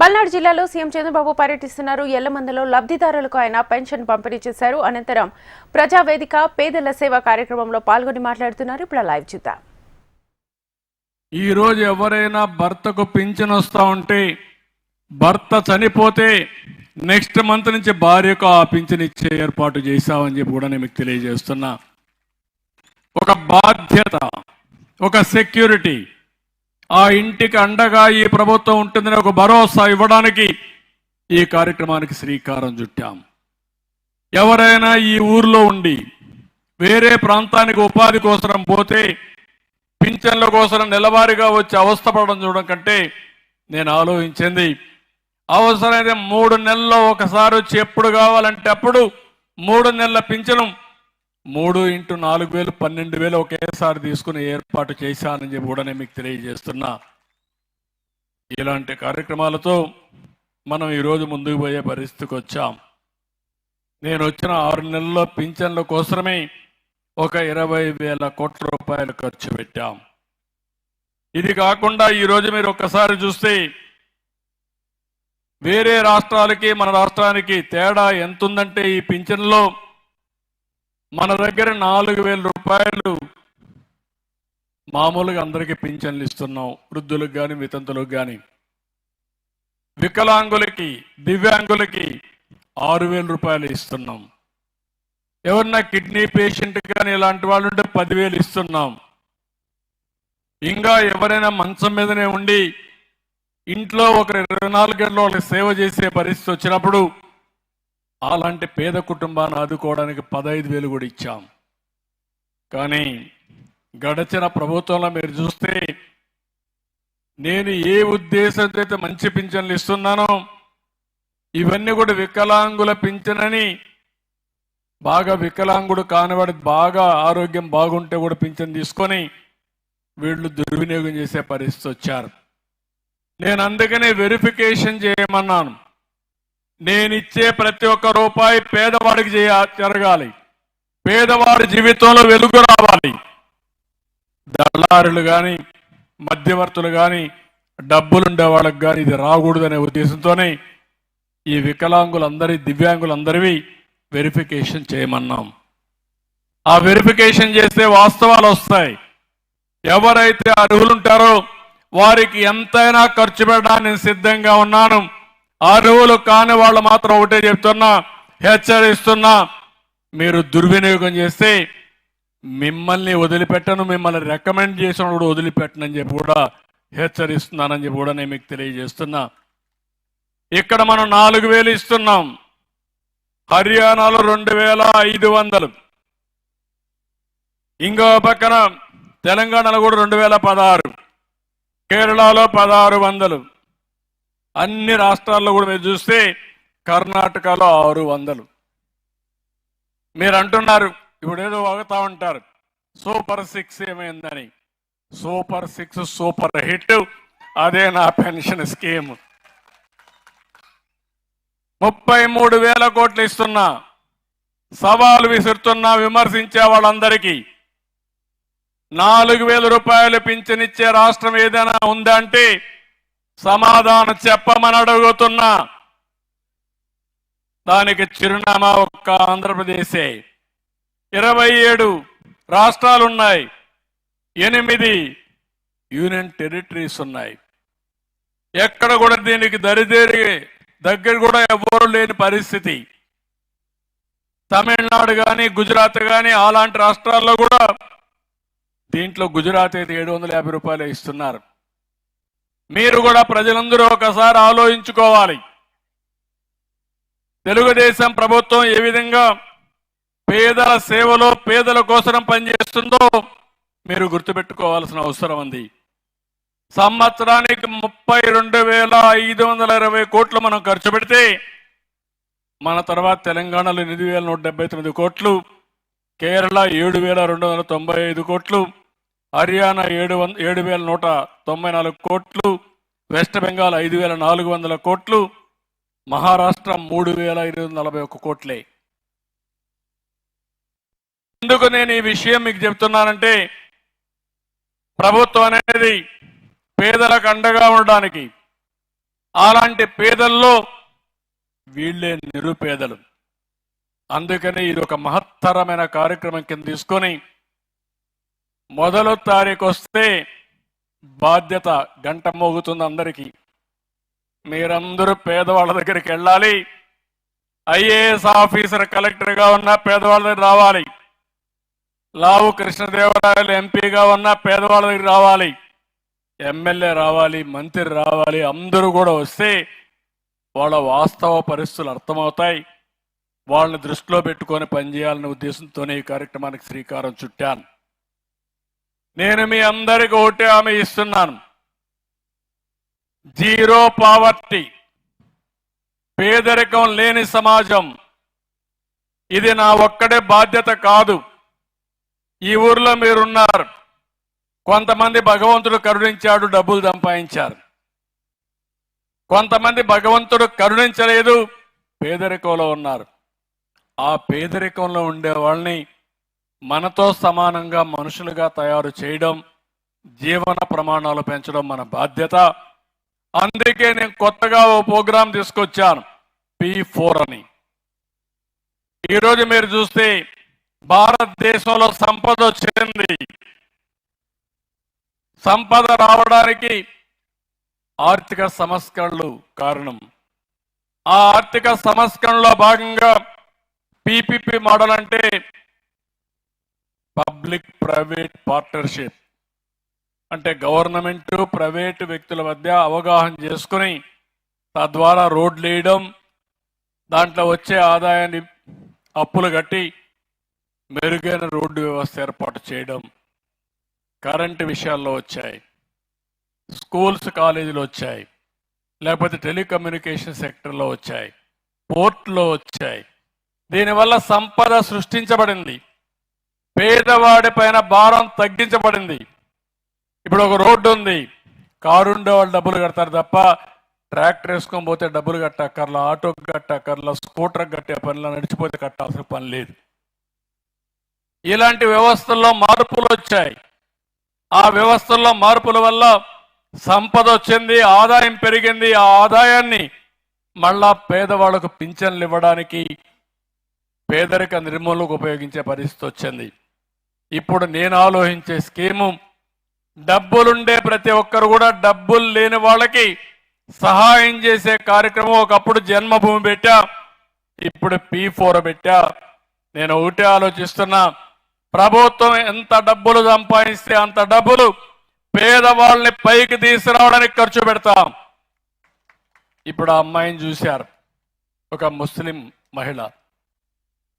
పల్నాడు జిల్లాలో సీఎం చంద్రబాబు పర్యటిస్తున్నారు. ఎల్లమందలో లబ్ధిదారులకు ఆయన పెన్షన్ పంపిణీ చేశారు. అనంతరం ప్రజావేదిక పేదల సేవ కార్యక్రమంలో పాల్గొని మాట్లాడుతున్నారు. ఇప్పుడు లైవ్ చూద్దాం. ఈ రోజు ఎవరైనా భర్తకు పింఛన్ వస్తా ఉంటే, భర్త చనిపోతే నెక్స్ట్ మంత్ నుంచి భార్యకు ఆ పింఛన్ ఇచ్చే ఏర్పాటు చేశామని చెప్పి కూడా నేను మీకు తెలియజేస్తున్నా. ఒక బాధ్యత, ఒక సెక్యూరిటీ, ఆ ఇంటికి అండగా ఈ ప్రభుత్వం ఉంటుందని ఒక భరోసా ఇవ్వడానికి ఈ కార్యక్రమానికి శ్రీకారం చుట్టాం. ఎవరైనా ఈ ఊర్లో ఉండి వేరే ప్రాంతానికి ఉపాధి కోసం పోతే పింఛన్ల కోసం నెలవారీగా వచ్చి అవస్థపడడం చూడడం కంటే నేను ఆలోచించింది, అవసరమైతే 3 నెలల్లో ఒకసారి వచ్చి ఎప్పుడు కావాలంటే అప్పుడు 3 నెలల పింఛను 3 × 4,000 12,000 ఒకేసారి తీసుకుని ఏర్పాటు చేశానని చెప్పి కూడా నేను మీకు తెలియజేస్తున్నా. ఇలాంటి కార్యక్రమాలతో మనం ఈరోజు ముందుకు పోయే పరిస్థితికి వచ్చాం. నేను వచ్చిన 6 నెలల్లో పింఛన్ల కోసమే ఒక 20,000 కోట్ల రూపాయలు ఖర్చు పెట్టాం. ఇది కాకుండా ఈరోజు మీరు ఒక్కసారి చూస్తే వేరే రాష్ట్రాలకి మన రాష్ట్రానికి తేడా ఎంతుందంటే, ఈ పింఛన్లో మన దగ్గర 4,000 రూపాయలు మామూలుగా అందరికీ పింఛన్లు ఇస్తున్నాం, వృద్ధులకు కానీ వితంతులకు కానీ. వికలాంగులకి దివ్యాంగులకి 6,000 రూపాయలు ఇస్తున్నాం. ఎవరన్నా కిడ్నీ పేషెంట్ కానీ ఇలాంటి వాళ్ళు ఉంటే 10,000 ఇస్తున్నాం. ఇంకా ఎవరైనా మంచం మీదనే ఉండి ఇంట్లో ఒక 24 గంటలు వాళ్ళకి సేవ చేసే పరిస్థితి వచ్చినప్పుడు అలాంటి పేద కుటుంబాన్ని ఆదుకోవడానికి 15,000 కూడా ఇచ్చాం. కానీ గడచిన ప్రభుత్వంలో మీరు చూస్తే నేను ఏ ఉద్దేశంతో అయితే మంచి పింఛన్లు ఇస్తున్నానో ఇవన్నీ కూడా వికలాంగుల పింఛనని, బాగా వికలాంగుడు కానివాడు బాగా ఆరోగ్యం బాగుంటే కూడా పింఛన్ తీసుకొని వీళ్ళు దుర్వినియోగం చేసే పరిస్థితి వచ్చారు. నేను అందుకనే వెరిఫికేషన్ చేయమన్నాను. నేను ఇచ్చే ప్రతి ఒక్క రూపాయి పేదవాడికి జరగాలి, పేదవాడి జీవితంలో వెలుగు రావాలి. దళారులు కానీ మధ్యవర్తులు కానీ డబ్బులుండే వాళ్ళకి కానీ ఇది రాకూడదనే ఉద్దేశంతోనే ఈ వికలాంగులందరి దివ్యాంగులందరివి వెరిఫికేషన్ చేయమన్నాం. ఆ వెరిఫికేషన్ చేస్తే వాస్తవాలు వస్తాయి. ఎవరైతే అర్హులుంటారో వారికి ఎంతైనా ఖర్చు పెట్టడానికి నేను సిద్ధంగా ఉన్నాను. అర్హులు కాని వాళ్ళు మాత్రం ఒకటే చెప్తున్నా, హెచ్చరిస్తున్నా, మీరు దుర్వినియోగం చేస్తే మిమ్మల్ని వదిలిపెట్టను, మిమ్మల్ని రికమెండ్ చేసిన కూడా వదిలిపెట్టనని చెప్పి కూడా హెచ్చరిస్తున్నానని చెప్పి కూడా నేను మీకు తెలియజేస్తున్నా. ఇక్కడ మనం 4,000 ఇస్తున్నాం. హర్యానాలో 2,500, ఇంకో పక్కన తెలంగాణలో కూడా 2,016, కేరళలో 1,600, అన్ని రాష్ట్రాల్లో కూడా మీరు చూస్తే కర్ణాటకలో 600. మీరు అంటున్నారు ఇప్పుడు ఏదో వాగుతా ఉంటారు సూపర్ 6 ఏమైందని. Super 6 super hit. అదే నా పెన్షన్ స్కీమ్. 33,000 కోట్లు ఇస్తున్నా. సవాలు విసురుతున్నా విమర్శించే వాళ్ళందరికీ 4,000 రూపాయలు పింఛనిచ్చే రాష్ట్రం ఏదైనా ఉందంటే సమాధానం చెప్పమని అడుగుతున్నా. దానికి చిరునామా ఒక్క ఆంధ్రప్రదేశే. 27 రాష్ట్రాలు ఉన్నాయి, 8 యూనియన్ టెరిటరీస్ ఉన్నాయి. ఎక్కడ కూడా దీనికి దగ్గర కూడా ఎవరు లేని పరిస్థితి. తమిళనాడు కానీ గుజరాత్ కానీ అలాంటి రాష్ట్రాల్లో కూడా దీంట్లో గుజరాత్ అయితే 750 రూపాయలు ఇస్తున్నారు. మీరు కూడా ప్రజలందరూ ఒకసారి ఆలోచించుకోవాలి. తెలుగుదేశం ప్రభుత్వం ఏ విధంగా పేదల సేవలో పేదల కోసం పనిచేస్తుందో మీరు గుర్తుపెట్టుకోవాల్సిన అవసరం ఉంది. సంవత్సరానికి 32,520 కోట్లు మనం ఖర్చు పెడితే మన తర్వాత తెలంగాణలో 8,179 కోట్లు, కేరళ 7,295 కోట్లు, హర్యానా 7,194 కోట్లు, వెస్ట్ బెంగాల్ 5,400 కోట్లు, మహారాష్ట్ర 3,541 కోట్లే. ఎందుకు నేను ఈ విషయం మీకు చెప్తున్నానంటే, ప్రభుత్వం అనేది పేదలకు అండగా ఉండడానికి, అలాంటి పేదల్లో వీళ్ళే నిరుపేదలు. అందుకని ఇది ఒక మహత్తరమైన కార్యక్రమం కింద తీసుకొని మొదలు తారీఖు వస్తే బాధ్యత గంట మోగుతుంది అందరికీ. మీరందరూ పేదవాళ్ళ దగ్గరికి వెళ్ళాలి. ఐఏఎస్ ఆఫీసర్ కలెక్టర్గా ఉన్న పేదవాళ్ళ దగ్గర రావాలి. లావు కృష్ణదేవరాయలు ఎంపీగా ఉన్న పేదవాళ్ళ దగ్గర రావాలి. ఎమ్మెల్యే రావాలి, మంత్రి రావాలి. అందరూ కూడా వస్తే వాళ్ళ వాస్తవ పరిస్థితులు అర్థమవుతాయి. వాళ్ళని దృష్టిలో పెట్టుకొని పనిచేయాలనే ఉద్దేశంతోనే ఈ కార్యక్రమానికి శ్రీకారం చుట్టాను. నేను మీ అందరికీ ఒకటే హామీ ఇస్తున్నాను. జీరో పావర్టీ, పేదరికం లేని సమాజం. ఇది నా ఒక్కడే బాధ్యత కాదు. ఈ ఊర్లో మీరున్నారు. కొంతమంది భగవంతుడు కరుణించాడు, డబ్బులు సంపాదించారు. కొంతమంది భగవంతుడు కరుణించలేదు, పేదరికంలో ఉన్నారు. ఆ పేదరికంలో ఉండే వాళ్ళని మనతో సమానంగా మనుషులుగా తయారు చేయడం, జీవన ప్రమాణాలు పెంచడం మన బాధ్యత. అందుకే నేను కొత్తగా ఓ ప్రోగ్రాం తీసుకొచ్చాను, P4 అని. ఈరోజు మీరు చూస్తే భారతదేశంలో సంపద వచ్చింది. సంపద రావడానికి ఆర్థిక సంస్కరణలు కారణం. ఆ ఆర్థిక సంస్కరణలో భాగంగా PPP మోడల్ అంటే పబ్లిక్ ప్రైవేట్ పార్ట్నర్షిప్. అంటే గవర్నమెంట్ ప్రైవేటు వ్యక్తుల మధ్య అవగాహన చేసుకుని తద్వారా రోడ్లు వేయడం, దాంట్లో వచ్చే ఆదాయాన్ని అప్పులు కట్టి మెరుగైన రోడ్డు వ్యవస్థ ఏర్పాటు చేయడం. కరెంటు విషయాల్లో వచ్చాయి, స్కూల్స్ కాలేజీలు వచ్చాయి, లేకపోతే టెలికమ్యూనికేషన్ సెక్టర్లో వచ్చాయి, పోర్ట్లో వచ్చాయి. దీనివల్ల సంపద సృష్టించబడింది, పేదవాడి పైన భారం తగ్గించబడింది. ఇప్పుడు ఒక రోడ్డు ఉంది, కారు ఉండే వాళ్ళు డబ్బులు కడతారు తప్ప ట్రాక్టర్ వేసుకొని పోతే డబ్బులు కట్టక్కర్లా, ఆటోకి కట్టక్కర్లా, స్కూటర్కి కట్టే పనిలా, నడిచిపోతే కట్టాల్సిన పని లేదు. ఇలాంటి వ్యవస్థల్లో మార్పులు వచ్చాయి. ఆ వ్యవస్థల్లో మార్పుల వల్ల సంపద వచ్చింది, ఆదాయం పెరిగింది. ఆ ఆదాయాన్ని మళ్ళా పేదవాళ్లకు పింఛన్లు ఇవ్వడానికి, పేదరిక నిర్మూలనకు ఉపయోగించే పరిస్థితి వచ్చింది. ఇప్పుడు నేను ఆలోచించే స్కీము, డబ్బులుండే ప్రతి ఒక్కరు కూడా డబ్బులు లేని వాళ్ళకి సహాయం చేసే కార్యక్రమం. ఒకప్పుడు జన్మభూమి పెట్టా, ఇప్పుడు P4 పెట్టా. నేను ఒకటే ఆలోచిస్తున్నా, ప్రభుత్వం ఎంత డబ్బులు సంపాదిస్తే అంత డబ్బులు పేదవాళ్ళని పైకి తీసుకురావడానికి ఖర్చు పెడతాం. ఇప్పుడు ఆ అమ్మాయిని చూశారు, ఒక ముస్లిం మహిళ.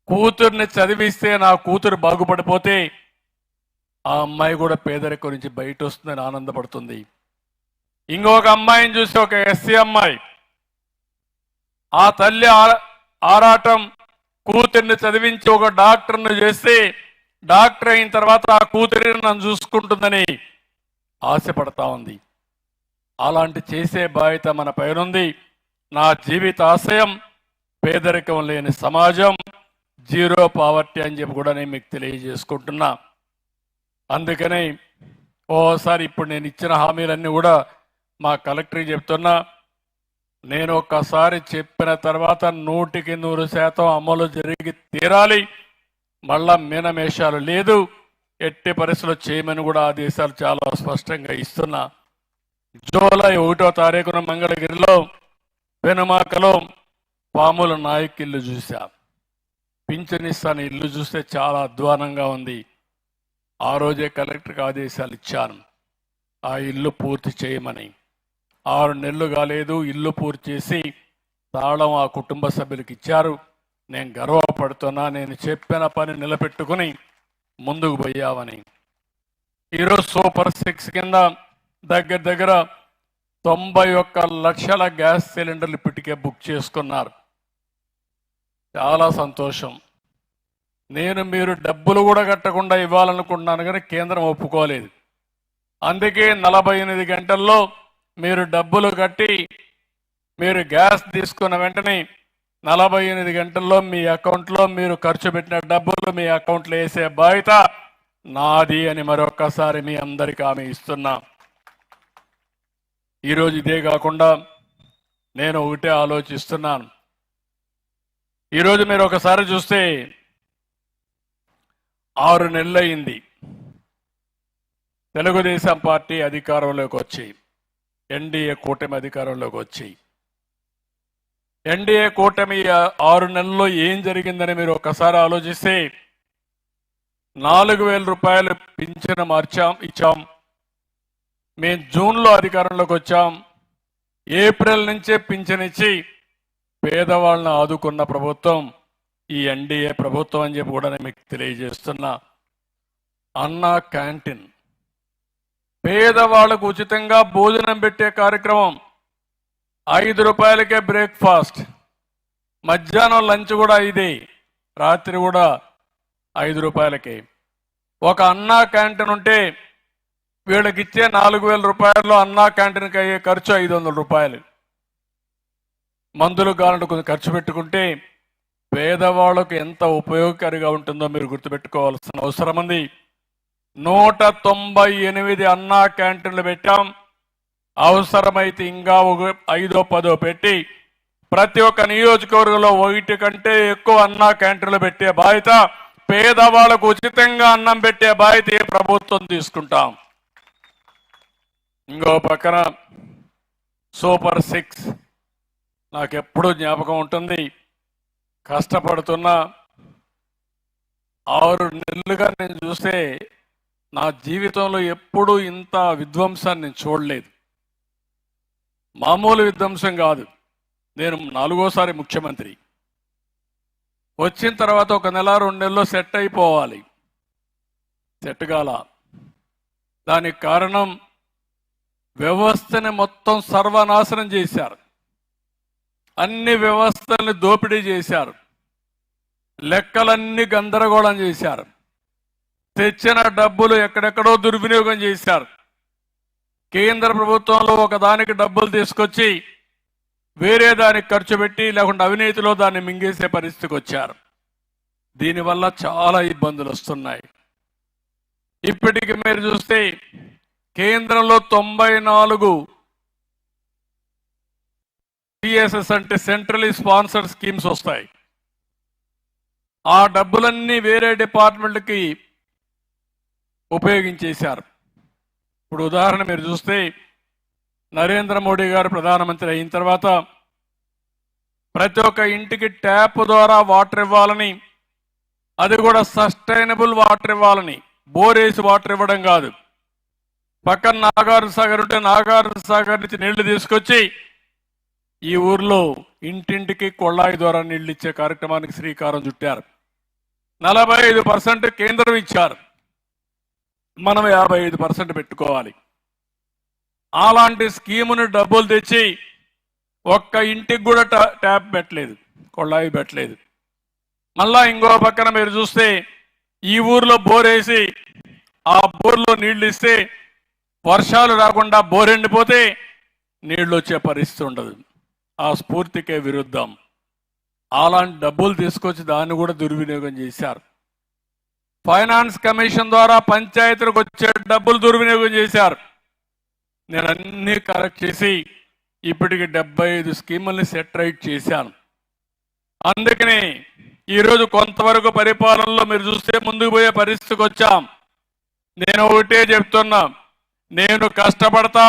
కూతుర్ని చదివిస్తే నా కూతురు బాగుపడిపోతే ఆ అమ్మాయి కూడా పేదరికం నుంచి బయట వస్తుందని ఆనందపడుతుంది. ఇంకొక అమ్మాయిని చూసి, ఒక SC అమ్మాయి, ఆ తల్లి ఆరాటం కూతుర్ని చదివించి ఒక డాక్టర్ని చేస్తే డాక్టర్ అయిన తర్వాత ఆ కూతురిని నన్ను చూసుకుంటుందని ఆశపడతా ఉంది. అలాంటి చేసే బాధ్యత మన పైనుంది. నా జీవిత ఆశయం పేదరికం లేని సమాజం, జీరో పావర్టీ అని చెప్పి కూడా నేను మీకు తెలియజేసుకుంటున్నా. అందుకని ఓసారి ఇప్పుడు నేను ఇచ్చిన హామీలన్నీ కూడా మా కలెక్టర్కి చెప్తున్నా. నేను ఒక్కసారి చెప్పిన తర్వాత 100% అమలు జరిగి తీరాలి. మళ్ళా మీనమేషాలు లేదు. ఎట్టి పరిస్థితుల్లో చేయమని కూడా ఆదేశాలు చాలా స్పష్టంగా ఇస్తున్నా. జూలై 1వ తారీఖున మంగళగిరిలో పెనుమాకలో పాముల నాయక్ ఇల్లు చూశా. పింఛనిస్తాను ఇల్లు చూస్తే చాలా అధ్వానంగా ఉంది. ఆ రోజే కలెక్టర్కి ఆదేశాలు ఇచ్చాను, ఆ ఇల్లు పూర్తి చేయమని. 6 నెలలు కాలేదు, ఇల్లు పూర్తి చేసి తాళం ఆ కుటుంబ సభ్యులకు ఇచ్చారు. నేను గర్వపడుతున్నా, నేను చెప్పిన పని నిలబెట్టుకుని ముందుకు పోయామని. ఈరోజు సూపర్ 6 కింద దగ్గర దగ్గర 91 లక్షల గ్యాస్ సిలిండర్లు ఇప్పటికే బుక్ చేసుకున్నారు. చాలా సంతోషం. నేను మీరు డబ్బులు కూడా కట్టకుండా ఇవ్వాలనుకుంటున్నాను, కానీ కేంద్రం ఒప్పుకోలేదు. అందుకే 48 గంటల్లో మీరు డబ్బులు కట్టి మీరు గ్యాస్ తీసుకున్న వెంటనే 48 గంటల్లో మీ అకౌంట్లో మీరు ఖర్చు పెట్టిన డబ్బులు మీ అకౌంట్లో వేసే బాధ్యత నాది అని మరొక్కసారి మీ అందరికీ హామీ ఇస్తున్నా. ఈరోజు ఇదే కాకుండా నేను ఒకటే ఆలోచిస్తున్నాను. ఈరోజు మీరు ఒకసారి చూస్తే 6 నెలలైంది తెలుగుదేశం పార్టీ అధికారంలోకి వచ్చి, ఎన్డీఏ కూటమి అధికారంలోకి వచ్చి. ఎన్డీఏ కూటమి 6 నెలల్లో ఏం జరిగిందని మీరు ఒకసారి ఆలోచిస్తే 4,000 రూపాయలు పింఛను ఇచ్చాం. మేము జూన్లో అధికారంలోకి వచ్చాం. ఏప్రిల్ నుంచే పింఛనిచ్చి పేదవాళ్ళని ఆదుకున్న ప్రభుత్వం ఈ ఎన్డీఏ ప్రభుత్వం అని చెప్పి కూడా నేను మీకు తెలియజేస్తున్నా. అన్నా క్యాంటీన్, పేదవాళ్లకు ఉచితంగా భోజనం పెట్టే కార్యక్రమం, 5 రూపాయలకే బ్రేక్ఫాస్ట్, మధ్యాహ్నం లంచ్ కూడా 5, రాత్రి కూడా 5 రూపాయలకే. ఒక అన్నా క్యాంటీన్ ఉంటే వీళ్ళకి ఇచ్చే 4,000 రూపాయల్లో అన్నా క్యాంటీన్కి అయ్యే ఖర్చు 500 రూపాయలు. మందులు కావాలంటే కొంచెం ఖర్చు పెట్టుకుంటే పేదవాళ్లకు ఎంత ఉపయోగకారిగా ఉంటుందో మీరు గుర్తుపెట్టుకోవాల్సిన అవసరం ఉంది. 198 అన్నా క్యాంటీన్లు పెట్టాం. అవసరమైతే ఇంకా 5-10 పెట్టి ప్రతి ఒక్క నియోజకవర్గంలో 1 కంటే ఎక్కువ అన్నా క్యాంటీన్లు పెట్టే బాధ్యత, పేదవాళ్లకు ఉచితంగా అన్నం పెట్టే బాధ్యత ఏ ప్రభుత్వం తీసుకుంటాం. ఇంకో పక్కన సూపర్ 6 నాకెప్పుడూ జ్ఞాపకం ఉంటుంది. కష్టపడుతున్న 6 నెలలుగా నేను చూస్తే నా జీవితంలో ఎప్పుడూ ఇంత విధ్వంసాన్ని నేను చూడలేదు. మామూలు విధ్వంసం కాదు. నేను 4వసారి ముఖ్యమంత్రి వచ్చిన తర్వాత 1 నెల 2 నెలల్లో సెట్ అయిపోవాలి, సెట్ కాల. దానికి కారణం వ్యవస్థని మొత్తం సర్వనాశనం చేశారు. అన్ని వ్యవస్థల్ని దోపిడీ చేశారు. లెక్కలన్నీ గందరగోళం చేశారు. తెచ్చిన డబ్బులు ఎక్కడెక్కడో దుర్వినియోగం చేశారు. కేంద్ర ప్రభుత్వంలో ఒకదానికి డబ్బులు తీసుకొచ్చి వేరే దానికి ఖర్చు పెట్టి, లేకుంటే అవినీతిలో దాన్ని మింగేసే పరిస్థితికి వచ్చారు. దీనివల్ల చాలా ఇబ్బందులు వస్తున్నాయి. ఇప్పటికి మీరు చూస్తే కేంద్రంలో 94 సిఎస్ఎస్ అంటే సెంట్రలీ స్పాన్సర్డ్ స్కీమ్స్ వస్తాయి. ఆ డబ్బులన్నీ వేరే డిపార్ట్మెంట్కి ఉపయోగించేశారు. ఇప్పుడు ఉదాహరణ మీరు చూస్తే నరేంద్ర మోడీ గారు ప్రధానమంత్రి అయిన తర్వాత ప్రతి ఒక్క ఇంటికి ట్యాప్ ద్వారా వాటర్ ఇవ్వాలని, అది కూడా సస్టైనబుల్ వాటర్ ఇవ్వాలని, బోరేసి వాటర్ ఇవ్వడం కాదు. పక్కన నాగార్జున సాగర్ ఉంటే నాగార్జున సాగర్ నుంచి నీళ్లు తీసుకొచ్చి ఈ ఊర్లో ఇంటింటికి కొళ్ళాయి ద్వారా నీళ్లు ఇచ్చే కార్యక్రమానికి శ్రీకారం చుట్టారు. 45% కేంద్రం ఇచ్చారు, మనం 55% పెట్టుకోవాలి. అలాంటి స్కీముని డబ్బులు తెచ్చి ఒక్క ఇంటికి కూడా ట్యాప్ పెట్టలేదు, కొళ్ళాయి పెట్టలేదు. మళ్ళా ఇంకో పక్కన మీరు చూస్తే ఈ ఊర్లో బోరేసి ఆ బోర్లో నీళ్లు ఇస్తే వర్షాలు రాకుండా బోర్ ఎండిపోతే నీళ్లు వచ్చే పరిస్థితి ఉండదు. ఆ స్ఫూర్తికే విరుద్ధం. అలాంటి డబ్బులు తీసుకొచ్చి దాన్ని కూడా దుర్వినియోగం చేశారు. ఫైనాన్స్ కమిషన్ ద్వారా పంచాయతీలకు వచ్చే డబ్బులు దుర్వినియోగం చేశారు. నేను అన్ని కరెక్ట్ చేసి ఇప్పటికి 75 స్కీముల్ని సెట్ రైట్ చేశాను. అందుకని ఈరోజు కొంతవరకు పరిపాలనలో మీరు చూస్తే ముందుకు పోయే పరిస్థితికి వచ్చాం. నేను ఒకటే చెప్తున్నా, నేను కష్టపడతా,